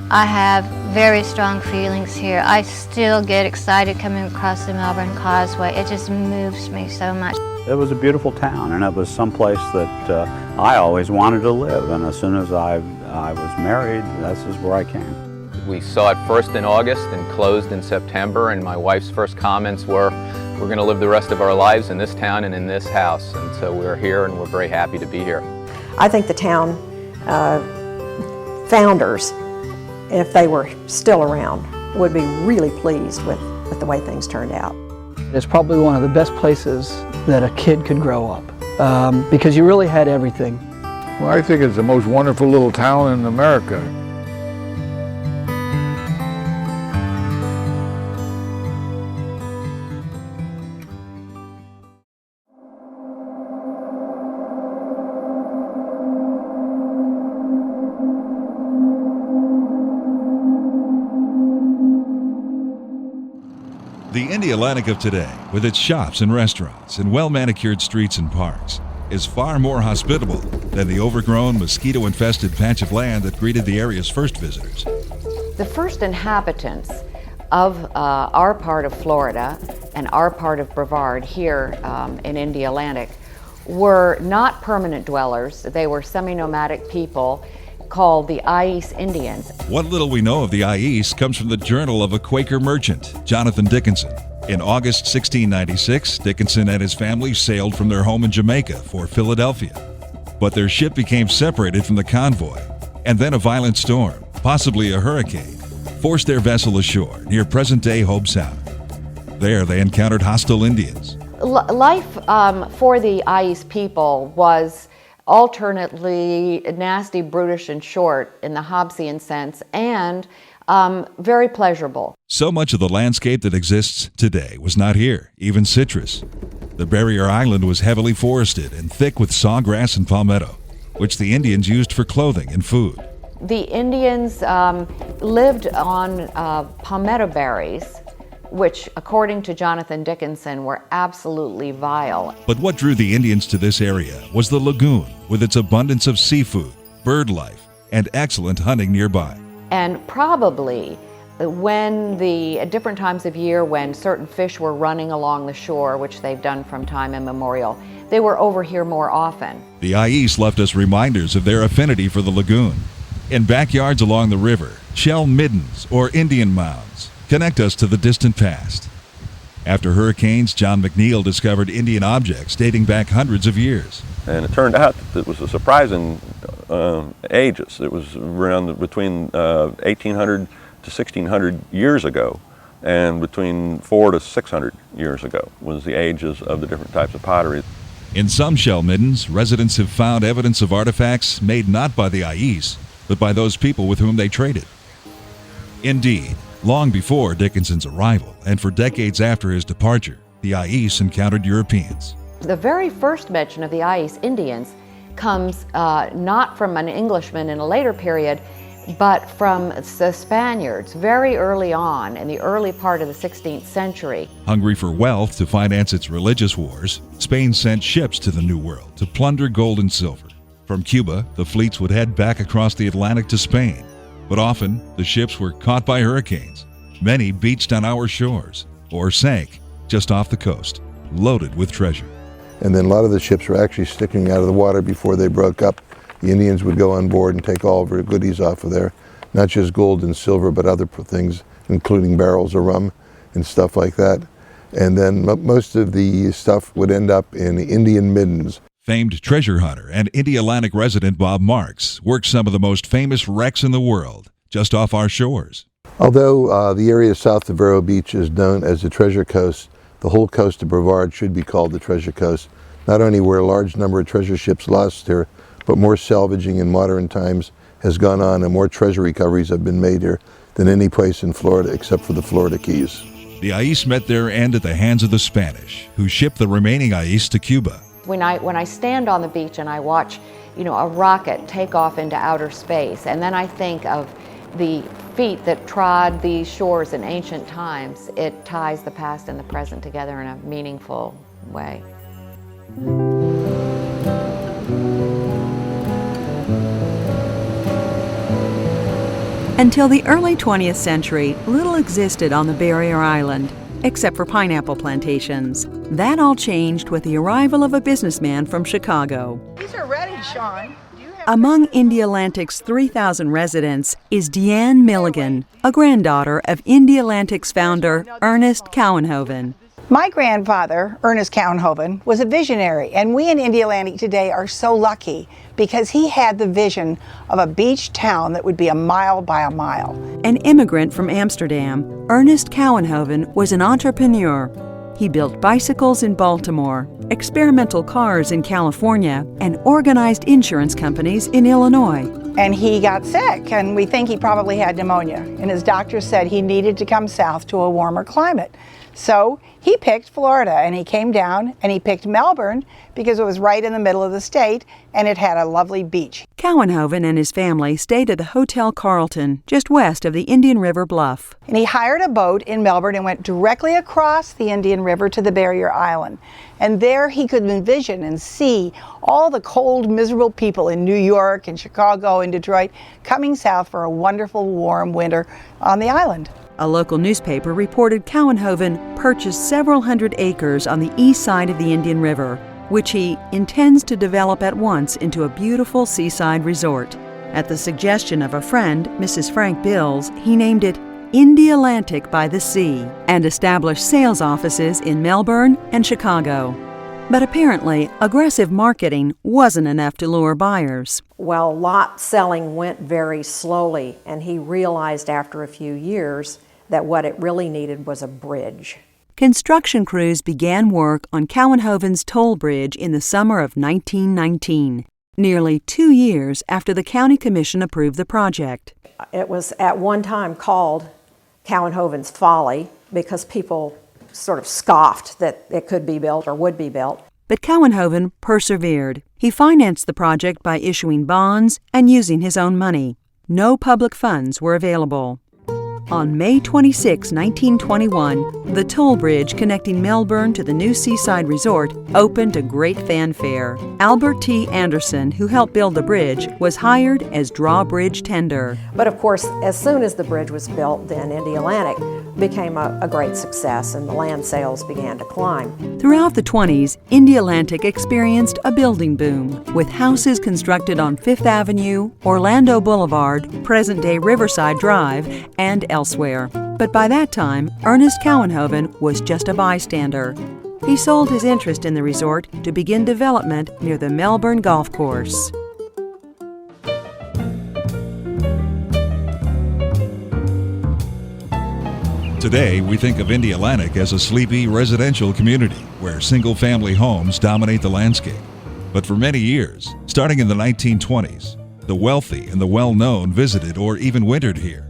I have very strong feelings here. I still get excited coming across the Melbourne Causeway. It just moves me so much. It was a beautiful town, and it was someplace that I always wanted to live, and as soon as I was married, this is where I came. We saw it first in August and closed in September, and my wife's first comments were, we're going to live the rest of our lives in this town and in this house, and so we're here and we're very happy to be here. I think the town founders, if they were still around, would be really pleased with the way things turned out. It's probably one of the best places that a kid could grow up because you really had everything. Well, I think it's the most wonderful little town in America. The Indialantic of today, with its shops and restaurants and well-manicured streets and parks, is far more hospitable than the overgrown, mosquito-infested patch of land that greeted the area's first visitors. The first inhabitants of our part of Florida and our part of Brevard here in Indialantic were not permanent dwellers. They were semi-nomadic people called the Ice Indians. What little we know of the Ice comes from the journal of a Quaker merchant, Jonathan Dickinson. In August 1696, Dickinson and his family sailed from their home in Jamaica for Philadelphia. But their ship became separated from the convoy, and then a violent storm, possibly a hurricane, forced their vessel ashore near present-day Hobe Sound. There they encountered hostile Indians. Life for the Ice people was alternately nasty, brutish, and short in the Hobbesian sense, and very pleasurable. So much of the landscape that exists today was not here, even citrus. The barrier island was heavily forested and thick with sawgrass and palmetto, which the Indians used for clothing and food. The Indians lived on palmetto berries, which, according to Jonathan Dickinson, were absolutely vile. But what drew the Indians to this area was the lagoon, with its abundance of seafood, bird life, and excellent hunting nearby. And probably when at different times of year when certain fish were running along the shore, which they've done from time immemorial, they were over here more often. The Ice left us reminders of their affinity for the lagoon. In backyards along the river, shell middens or Indian mounds connect us to the distant past. After hurricanes, John McNeil discovered Indian objects dating back hundreds of years. And it turned out that it was a surprising ages. It was around between 1800 to 1600 years ago, and between 400 to 600 years ago was the ages of the different types of pottery. In some shell middens, residents have found evidence of artifacts made not by the Ice, but by those people with whom they traded. Indeed, long before Dickinson's arrival, and for decades after his departure, the Ice encountered Europeans. The very first mention of the Ice Indians comes not from an Englishman in a later period, but from the Spaniards very early on in the early part of the 16th century. Hungry for wealth to finance its religious wars, Spain sent ships to the New World to plunder gold and silver. From Cuba, the fleets would head back across the Atlantic to Spain, but often the ships were caught by hurricanes. Many beached on our shores or sank just off the coast, loaded with treasure. And then a lot of the ships were actually sticking out of the water before they broke up. The Indians would go on board and take all of their goodies off of there, not just gold and silver, but other things, including barrels of rum and stuff like that. And then most of the stuff would end up in Indian middens. Famed treasure hunter and Indialantic resident Bob Marks worked some of the most famous wrecks in the world just off our shores. Although the area south of Vero Beach is known as the Treasure Coast, the whole coast of Brevard should be called the Treasure Coast. Not only were a large number of treasure ships lost here, but more salvaging in modern times has gone on and more treasure recoveries have been made here than any place in Florida except for the Florida Keys. The Ice met their end at the hands of the Spanish, who shipped the remaining Ice to Cuba. When I stand on the beach and I watch, a rocket take off into outer space, and then I think of the feet that trod these shores in ancient times, it ties the past and the present together in a meaningful way. Until the early 20th century, little existed on the barrier island, except for pineapple plantations. That all changed with the arrival of a businessman from Chicago. These are ready, Sean. Among Indialantic's 3,000 residents is Deanne Milligan, a granddaughter of Indialantic's founder, Ernest Cowenhoven. My grandfather, Ernest Cowenhoven, was a visionary, and we in Indialantic today are so lucky because he had the vision of a beach town that would be a mile by a mile. An immigrant from Amsterdam, Ernest Cowenhoven was an entrepreneur. He built bicycles in Baltimore, experimental cars in California, and organized insurance companies in Illinois. And he got sick, and we think he probably had pneumonia. And his doctor said he needed to come south to a warmer climate. So he picked Florida, and he came down, and he picked Melbourne because it was right in the middle of the state, and it had a lovely beach. Cowenhoven and his family stayed at the Hotel Carlton, just west of the Indian River Bluff. And he hired a boat in Melbourne and went directly across the Indian River to the barrier island. And there he could envision and see all the cold, miserable people in New York and Chicago and Detroit coming south for a wonderful, warm winter on the island. A local newspaper reported Cowenhoven purchased several hundred acres on the east side of the Indian River, which he intends to develop at once into a beautiful seaside resort. At the suggestion of a friend, Mrs. Frank Bills, he named it Indialantic-by-the-Sea and established sales offices in Melbourne and Chicago. But apparently, aggressive marketing wasn't enough to lure buyers. Well, lot selling went very slowly, and he realized after a few years that what it really needed was a bridge. Construction crews began work on Cowenhoven's toll bridge in the summer of 1919, nearly 2 years after the county commission approved the project. It was at one time called Cowenhoven's Folly because people sort of scoffed that it could be built or would be built. But Cowenhoven persevered. He financed the project by issuing bonds and using his own money. No public funds were available. On May 26, 1921, the toll bridge connecting Melbourne to the new seaside resort opened to great fanfare. Albert T. Anderson, who helped build the bridge, was hired as drawbridge tender. But of course, as soon as the bridge was built, then Indialantic became a great success and the land sales began to climb. Throughout the 20s, Indialantic experienced a building boom, with houses constructed on Fifth Avenue, Orlando Boulevard, present-day Riverside Drive, and elsewhere. But by that time, Ernest Cowenhoven was just a bystander. He sold his interest in the resort to begin development near the Melbourne Golf Course. Today, we think of Indialantic as a sleepy residential community where single-family homes dominate the landscape. But for many years, starting in the 1920s, the wealthy and the well-known visited or even wintered here.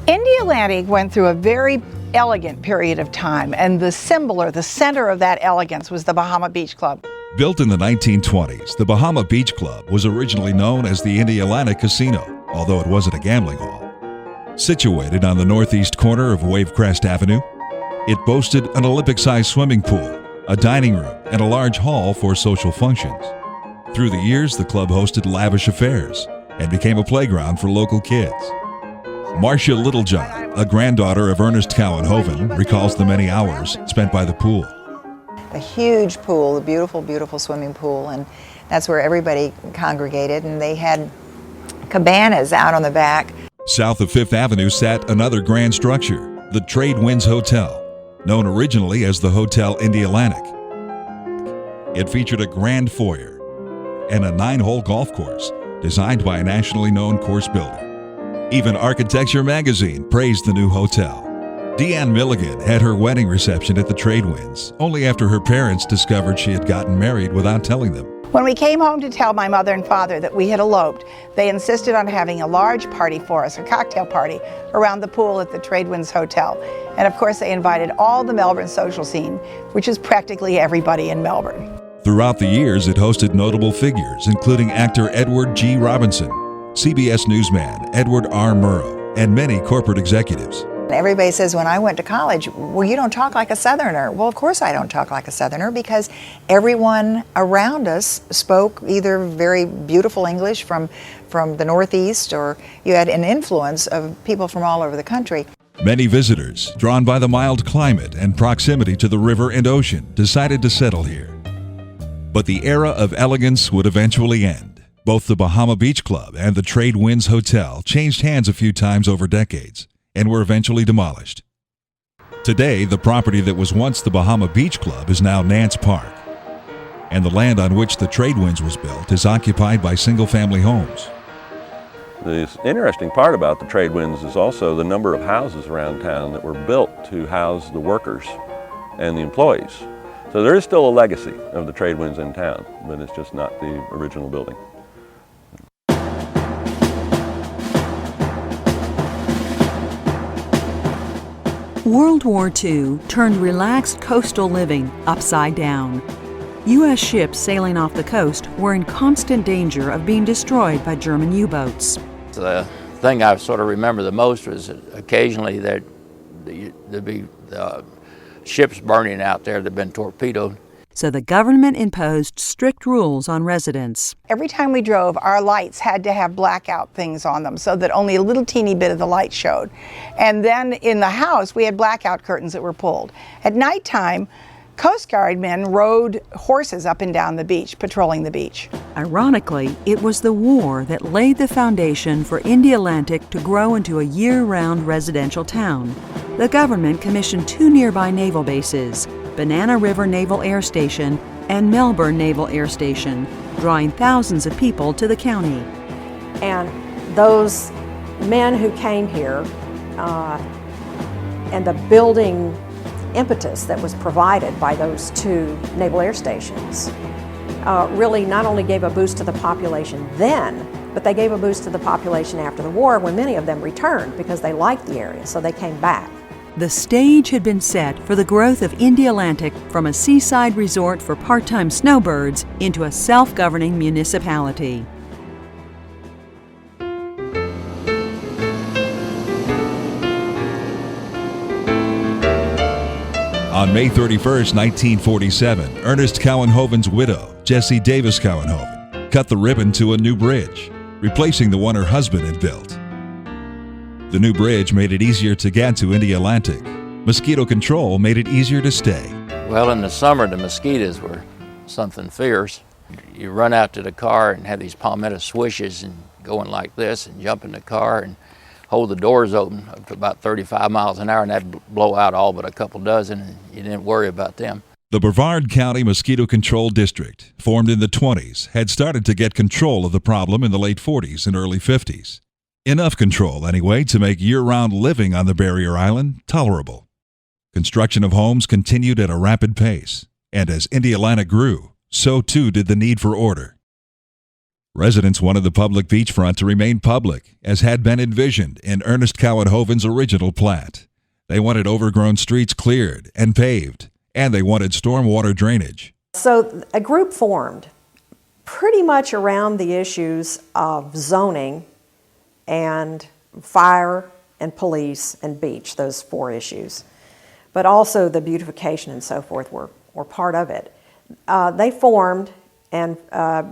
Indialantic went through a very elegant period of time, and the symbol or the center of that elegance was the Bahama Beach Club. Built in the 1920s, the Bahama Beach Club was originally known as the Indialantic Casino, although it wasn't a gambling hall. Situated on the northeast corner of Wavecrest Avenue, it boasted an Olympic-sized swimming pool, a dining room, and a large hall for social functions. Through the years, the club hosted lavish affairs and became a playground for local kids. Marcia Littlejohn, a granddaughter of Ernest Cowenhoven, recalls the many hours spent by the pool. A huge pool, a beautiful, beautiful swimming pool, and that's where everybody congregated, and they had cabanas out on the back. South of Fifth Avenue sat another grand structure, the Trade Winds Hotel, known originally as the Hotel Indialantic. It featured a grand foyer and a 9-hole golf course designed by a nationally known course builder. Even Architecture magazine praised the new hotel. Deanne Milligan had her wedding reception at the Trade Winds only after her parents discovered she had gotten married without telling them. When we came home to tell my mother and father that we had eloped, they insisted on having a large party for us, a cocktail party, around the pool at the Trade Winds Hotel. And of course they invited all the Melbourne social scene, which is practically everybody in Melbourne. Throughout the years, it hosted notable figures, including actor Edward G. Robinson, CBS newsman Edward R. Murrow, and many corporate executives. Everybody says, when I went to college, well, you don't talk like a Southerner. Well, of course I don't talk like a Southerner because everyone around us spoke either very beautiful English from from the Northeast, or you had an influence of people from all over the country. Many visitors, drawn by the mild climate and proximity to the river and ocean, decided to settle here. But the era of elegance would eventually end. Both the Bahama Beach Club and the Trade Winds Hotel changed hands a few times over decades and were eventually demolished. Today, the property that was once the Bahama Beach Club is now Nance Park, and the land on which the Trade Winds was built is occupied by single-family homes. The interesting part about the Trade Winds is also the number of houses around town that were built to house the workers and the employees. So there is still a legacy of the Trade Winds in town, but it's just not the original building. World War II turned relaxed coastal living upside down. U.S. ships sailing off the coast were in constant danger of being destroyed by German U-boats. The thing I sort of remember the most was occasionally there'd be ships burning out there that had been torpedoed. So the government imposed strict rules on residents. Every time we drove, our lights had to have blackout things on them so that only a little teeny bit of the light showed. And then in the house, we had blackout curtains that were pulled. At nighttime, Coast Guard men rode horses up and down the beach, patrolling the beach. Ironically, it was the war that laid the foundation for Indialantic to grow into a year-round residential town. The government commissioned 2 nearby naval bases, Banana River Naval Air Station and Melbourne Naval Air Station, drawing thousands of people to the county. And those men who came here and the building impetus that was provided by those 2 naval air stations really not only gave a boost to the population then, but they gave a boost to the population after the war when many of them returned because they liked the area, so they came back. The stage had been set for the growth of Indialantic from a seaside resort for part-time snowbirds into a self-governing municipality. On May 31st, 1947, Ernest Cowenhoven's widow, Jessie Davis Cowenhoven, cut the ribbon to a new bridge, replacing the one her husband had built. The new bridge made it easier to get to Indialantic. Mosquito control made it easier to stay. Well, in the summer, the mosquitoes were something fierce. You run out to the car and have these palmetto swishes and going like this and jump in the car and hold the doors open up to about 35 miles an hour, and that'd blow out all but a couple dozen, and you didn't worry about them. The Brevard County Mosquito Control District, formed in the 20s, had started to get control of the problem in the late 40s and early 50s. Enough control, anyway, to make year-round living on the barrier island tolerable. Construction of homes continued at a rapid pace, and as Indialantic grew, so too did the need for order. Residents wanted the public beachfront to remain public, as had been envisioned in Ernest Cowenhoven's original plat. They wanted overgrown streets cleared and paved, and they wanted stormwater drainage. So a group formed pretty much around the issues of zoning and fire and police and beach, those 4 issues. But also the beautification and so forth were part of it. They formed and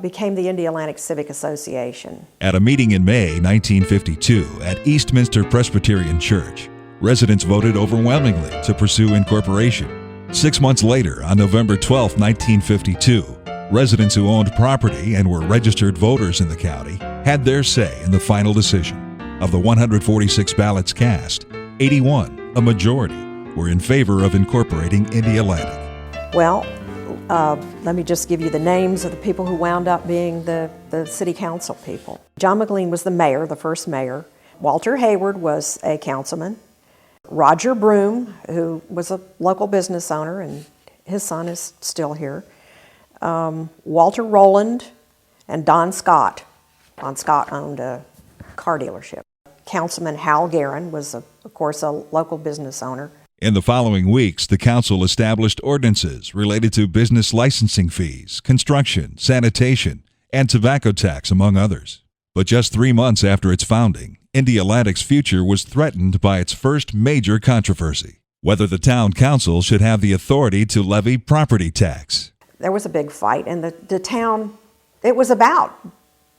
became the Indialantic Civic Association. At a meeting in May 1952 at Eastminster Presbyterian Church, residents voted overwhelmingly to pursue incorporation. 6 months later, on November 12, 1952, residents who owned property and were registered voters in the county had their say in the final decision. Of the 146 ballots cast, 81, a majority, were in favor of incorporating Indialantic. Well, let me just give you the names of the people who wound up being the city council people. John McLean was the mayor, the first mayor. Walter Hayward was a councilman. Roger Broom, who was a local business owner, and his son is still here. Walter Rowland and Don Scott. Don Scott owned a car dealership. Councilman Hal Guerin was, of course, a local business owner. In the following weeks, the council established ordinances related to business licensing fees, construction, sanitation, and tobacco tax, among others. But just 3 months after its founding, Indialantic's future was threatened by its first major controversy: whether the town council should have the authority to levy property tax. There was a big fight, and the town, it was about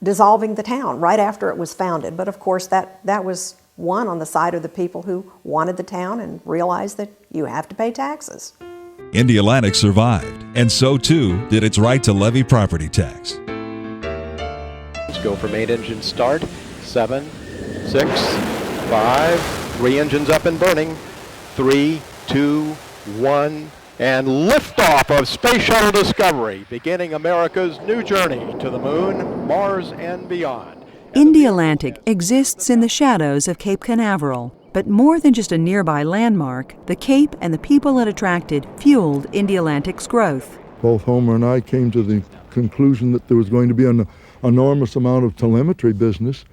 dissolving the town right after it was founded. But of course, that was one on the side of the people who wanted the town and realized that you have to pay taxes. Indialantic survived, and so too did its right to levy property tax. Let's go for main engine start. 7, 6, 5, 3 engines up and burning. 3, 2, 1, and liftoff of Space Shuttle Discovery, beginning America's new journey to the moon, Mars, and beyond. Indialantic exists in the shadows of Cape Canaveral, but more than just a nearby landmark, the Cape and the people it attracted fueled Indialantic's growth. Both Homer and I came to the conclusion that there was going to be an enormous amount of telemetry business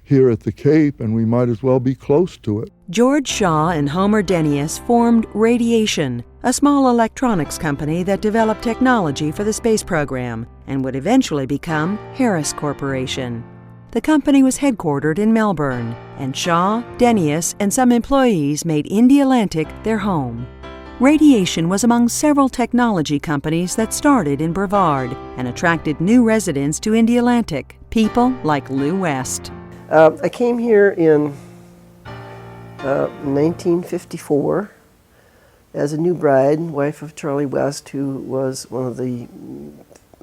here at the Cape, and we might as well be close to it. George Shaw and Homer Denius formed Radiation, a small electronics company that developed technology for the space program and would eventually become Harris Corporation. The company was headquartered in Melbourne, and Shaw, Denius, and some employees made Indialantic their home. Radiation was among several technology companies that started in Brevard and attracted new residents to Indialantic, people like Lou West. I came here in 1954 as a new bride, wife of Charlie West, who was one of the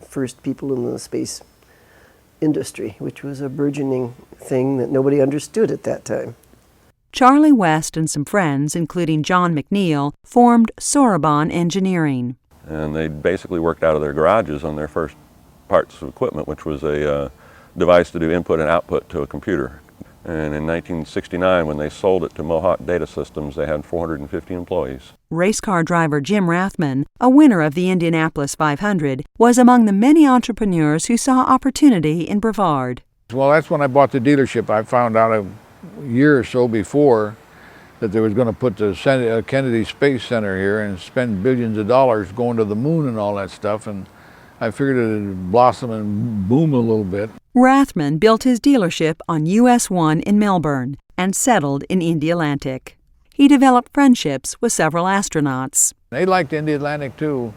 first people in the space industry, which was a burgeoning thing that nobody understood at that time. Charlie West and some friends, including John McNeil, formed Sorobon Engineering. And they basically worked out of their garages on their first parts of equipment, which was a device to do input and output to a computer. And in 1969, when they sold it to Mohawk Data Systems, they had 450 employees. Race car driver Jim Rathman, a winner of the Indianapolis 500, was among the many entrepreneurs who saw opportunity in Brevard. Well, that's when I bought the dealership. I found out a year or so before that they was going to put the Kennedy Space Center here and spend billions of dollars going to the moon and all that stuff, and I figured it would blossom and boom a little bit. Rathman built his dealership on US 1 in Melbourne and settled in Indialantic. He developed friendships with several astronauts. They liked Indialantic too.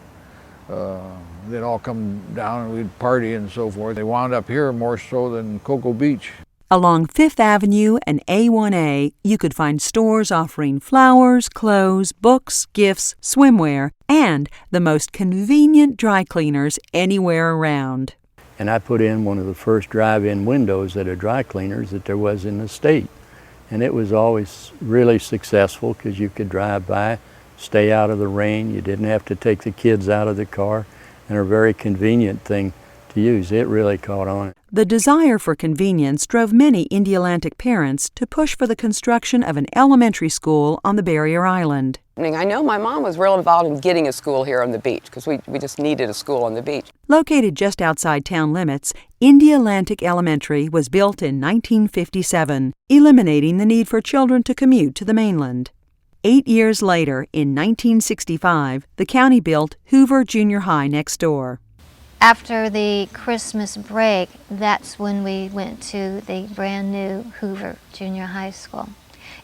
They'd all come down and we'd party and so forth. They wound up here more so than Cocoa Beach. Along Fifth Avenue and A1A, you could find stores offering flowers, clothes, books, gifts, swimwear, and the most convenient dry cleaners anywhere around. And I put in one of the first drive-in windows at a dry cleaners that there was in the state. And it was always really successful because you could drive by, stay out of the rain, you didn't have to take the kids out of the car, and a very convenient thing to use. It really caught on. The desire for convenience drove many Indialantic parents to push for the construction of an elementary school on the barrier island. I know my mom was real involved in getting a school here on the beach because we just needed a school on the beach. Located just outside town limits, Indialantic Elementary was built in 1957, eliminating the need for children to commute to the mainland. 8 years later, in 1965, the county built Hoover Junior High next door. After the Christmas break, that's when we went to the brand new Hoover Junior High School.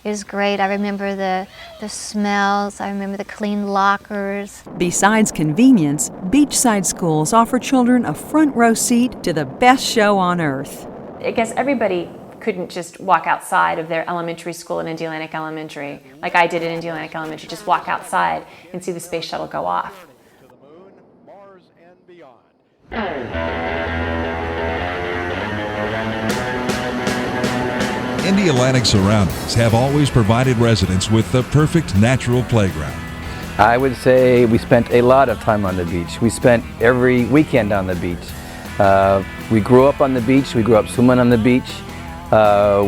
It was great. I remember the smells. I remember the clean lockers. Besides convenience, beachside schools offer children a front row seat to the best show on earth. I guess everybody couldn't just walk outside of their elementary school in Indialantic Elementary, like I did in Indialantic Elementary, just walk outside and see the space shuttle go off. Indialantic's surroundings have always provided residents with the perfect natural playground. I would say we spent a lot of time on the beach. We spent every weekend on the beach. We grew up on the beach. We grew up swimming on the beach.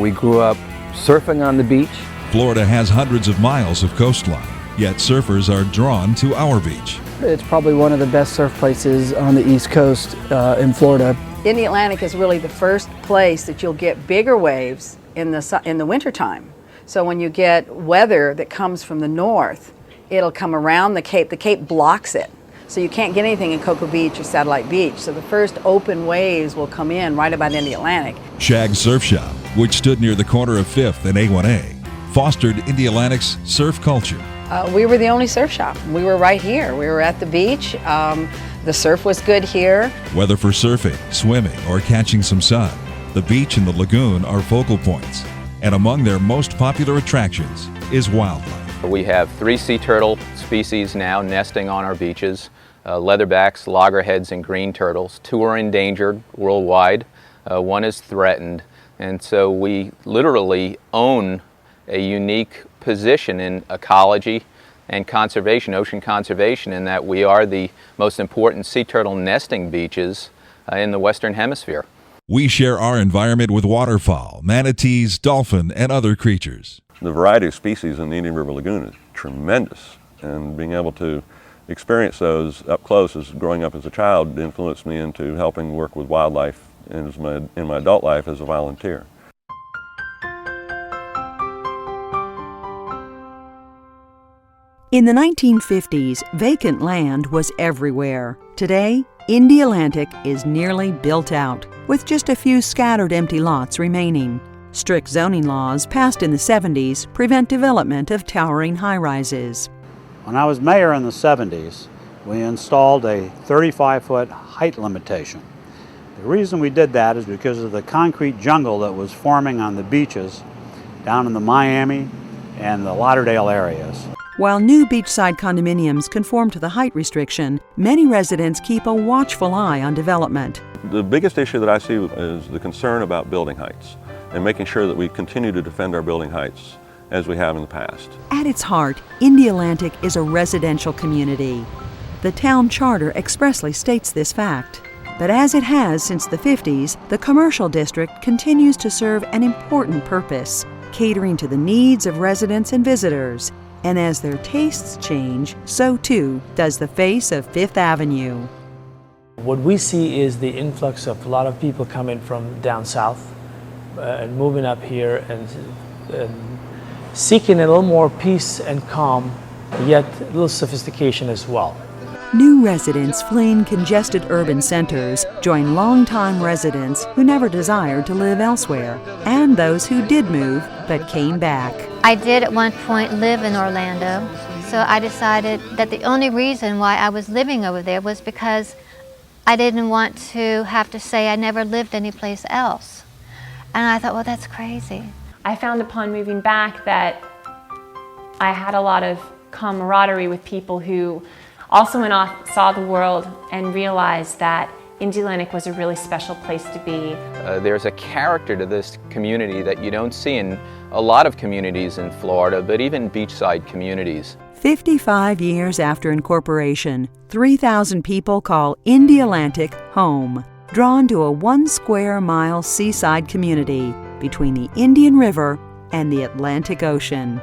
We grew up surfing on the beach. Florida has hundreds of miles of coastline, yet surfers are drawn to our beach. It's probably one of the best surf places on the East Coast in Florida. Indialantic is really the first place that you'll get bigger waves in the wintertime. So when you get weather that comes from the north, it'll come around the Cape. The Cape blocks it. So you can't get anything in Cocoa Beach or Satellite Beach. So the first open waves will come in right about Indialantic. Shag's Surf Shop, which stood near the corner of 5th and A1A, fostered Indialantic's surf culture. We were the only surf shop. We were right here. We were at the beach. The surf was good here. Whether for surfing, swimming, or catching some sun, The beach and the lagoon are focal points, and among their most popular attractions is wildlife. We have 3 sea turtle species now nesting on our beaches, leatherbacks, loggerheads, and green turtles. 2 are endangered worldwide, 1 is threatened, and so we literally own a unique position in ecology and conservation, ocean conservation, in that we are the most important sea turtle nesting beaches in the Western Hemisphere. We share our environment with waterfowl, manatees, dolphin, and other creatures. The variety of species in the Indian River Lagoon is tremendous, and being able to experience those up close as growing up as a child influenced me into helping work with wildlife in my adult life as a volunteer. In the 1950s, vacant land was everywhere. Today, Indialantic is nearly built out, with just a few scattered empty lots remaining. Strict zoning laws passed in the 70s prevent development of towering high-rises. When I was mayor in the 70s, we installed a 35-foot height limitation. The reason we did that is because of the concrete jungle that was forming on the beaches down in the Miami and the Lauderdale areas. While new beachside condominiums conform to the height restriction, many residents keep a watchful eye on development. The biggest issue that I see is the concern about building heights and making sure that we continue to defend our building heights as we have in the past. At its heart, Indialantic is a residential community. The town charter expressly states this fact. But as it has since the 50s, the commercial district continues to serve an important purpose, catering to the needs of residents and visitors. And as their tastes change, so too does the face of Fifth Avenue. What we see is the influx of a lot of people coming from down south and moving up here and seeking a little more peace and calm, yet a little sophistication as well. New residents fleeing congested urban centers join longtime residents who never desired to live elsewhere, and those who did move but came back. I did at one point live in Orlando, so I decided that the only reason why I was living over there was because I didn't want to have to say I never lived anyplace else. And I thought, well, that's crazy. I found upon moving back that I had a lot of camaraderie with people who also went off, saw the world, and realized that Indialantic was a really special place to be. There's a character to this community that you don't see in a lot of communities in Florida, but even beachside communities. 55 years after incorporation, 3,000 people call Indialantic home, drawn to a 1 square mile seaside community between the Indian River and the Atlantic Ocean.